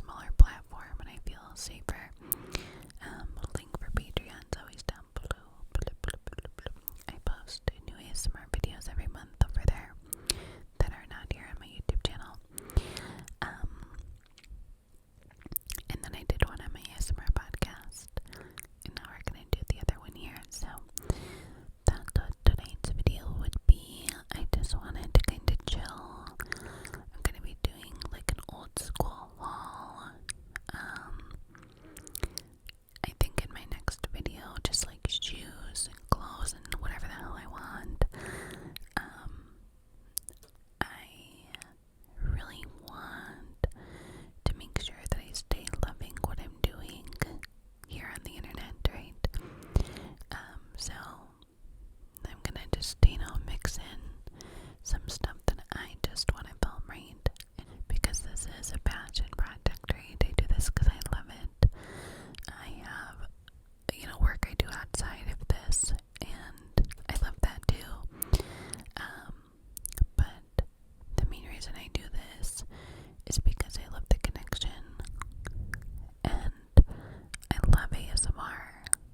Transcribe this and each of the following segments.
smaller platform and I feel safer. Link for Patreon's always down below. I post new ASMR videos every month over there that are not here on my YouTube channel. And then I did one on my ASMR podcast, and now we're gonna do the other one here. So that's what tonight's video would be. I just wanted to kind of chill. I'm gonna be doing like an old school haul. I think in my next video, just like shoes and clothes and whatever the hell I want. I really want to make sure that I stay loving what I'm doing here on the internet, right? So I'm gonna just, mix in some stuff that I just want to film, right? Because this is a passion project, right? I do this because I love it. I have, work I do outside of this, and I love that too. But the main reason I do this is because I love the connection, and I love ASMR,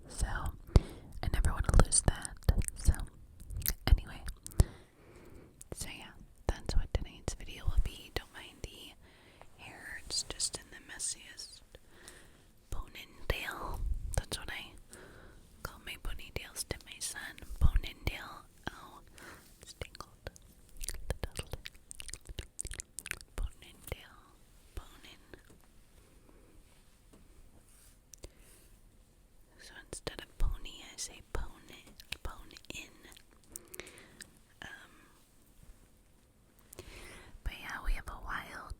so I never want to lose that. So anyway, so yeah, that's what tonight's video will be. Don't mind the hair, it's just in the messiest ponytail. That's what I call my ponytails to my son. Ponytail. Oh, it's tingled. Ponytail. Ponin. So instead of pony, I say pone in. But yeah, we have a wild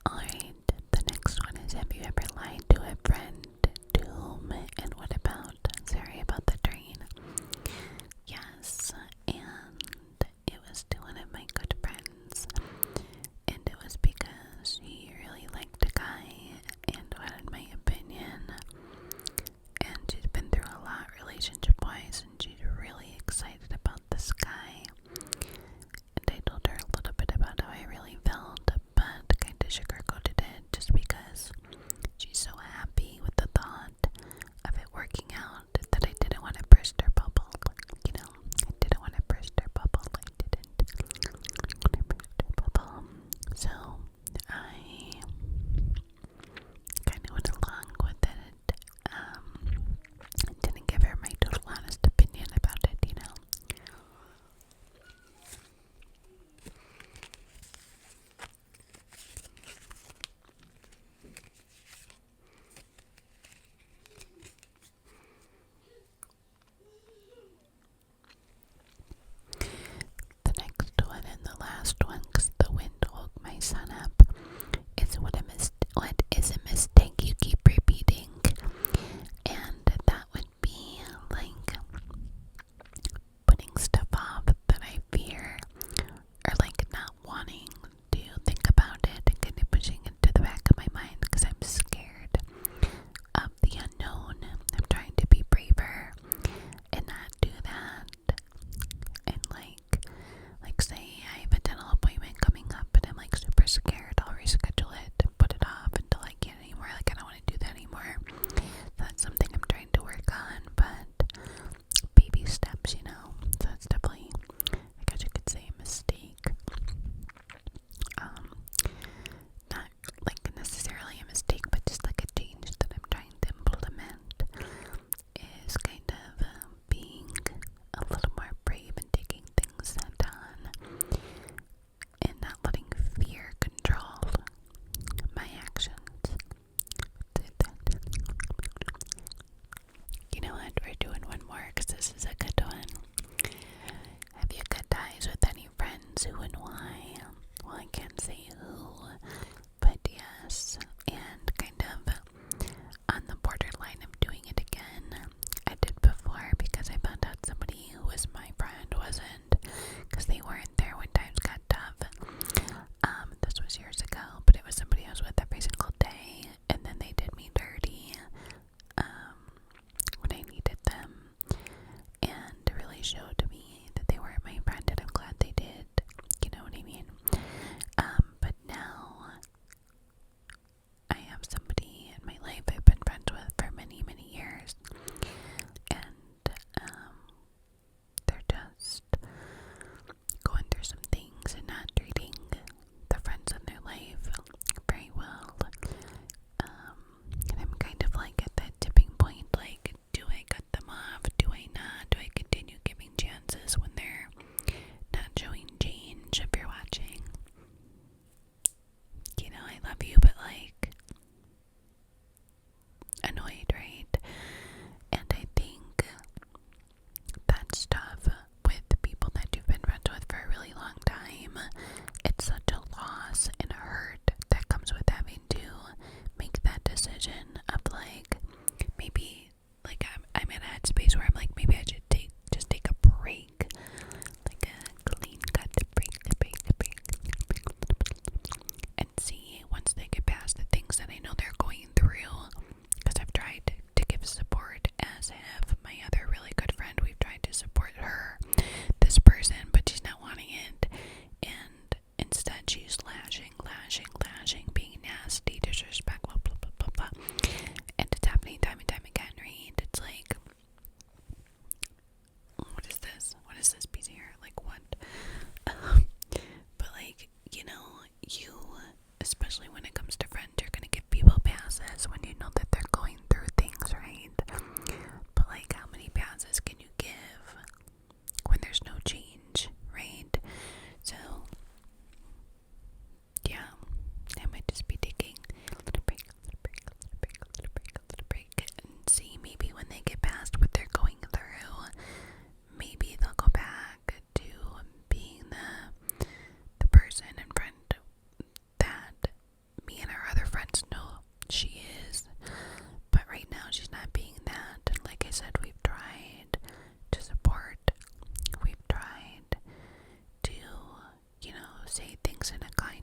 Alright, the next one is, have you ever lied to a friend? To whom and what about? Sorry about the train. Yes, and it was to one of my good friends, and it was because he really liked a guy and wanted my opinion, and she's been through a lot relationship-wise, and she's really excited about this guy. And I told her a little bit about how I really felt, but kind of sugarcoated it just because she's so happy with the thought of it working out that I didn't want to burst her bubble. You know, I didn't want to burst her bubble. I didn't want to burst her bubble. So I kind of went along with it. Didn't give her my total honest opinion about it, you know. The next one and the last one, because the wind woke my son up, is what is a mistake you keep repeating? And that would be like putting stuff off that I fear, or like not wanting to think about it and kind of pushing it to the back of my mind because I'm scared of the unknown. I'm trying to be braver and not do that. And like say I have a dental appointment coming up and I'm like super scared, I'll reschedule it and put it off until I can't anymore. Like I don't want to do that anymore. That's something I'm trying to work on, but baby steps, you know. So that's definitely, I guess you could say, a mistake. Not like necessarily a mistake, but just like a change that I'm trying to implement is kind of being a little more brave and taking things head on and not letting fear control my actions. You know what? We're doing one more because this is a good one. Have you cut ties with any friends? Who and why? Well, I can't say who, but yes, and kind of on the borderline of doing it again. I did before because I found out somebody who was my friend wasn't, because they weren't there when times got tough. This was years ago, but it was somebody I was with every single day, and then they did me dirty when I needed them, and really showed me that they weren't my friend, and I'm glad they did. You know what I mean? But now I have somebody in my life I've been friends with for many, many years, and they're just going through some things and not treating the friends in their life very well. And I'm kind of like at that tipping point, like, do I cut them off? Do I not? Do I continue giving chances when they're not showing change? If you're watching, you know, I love you, but like, annoyed, right? And I think that's tough with people that you've been friends with for a really long time. It's such a loss and a hurt that comes with having to make that decision of like, maybe like I'm in a headspace where I'm like, maybe I should just take a break, like a clean cut break, and see once they get past the things that I know they're going through. Because I've tried to give support, as have my other really good friend. We've tried to support her, this person, but she's not wanting it. And she is. But right now she's not being that. And like I said, we've tried to support. We've tried to, say things in a kind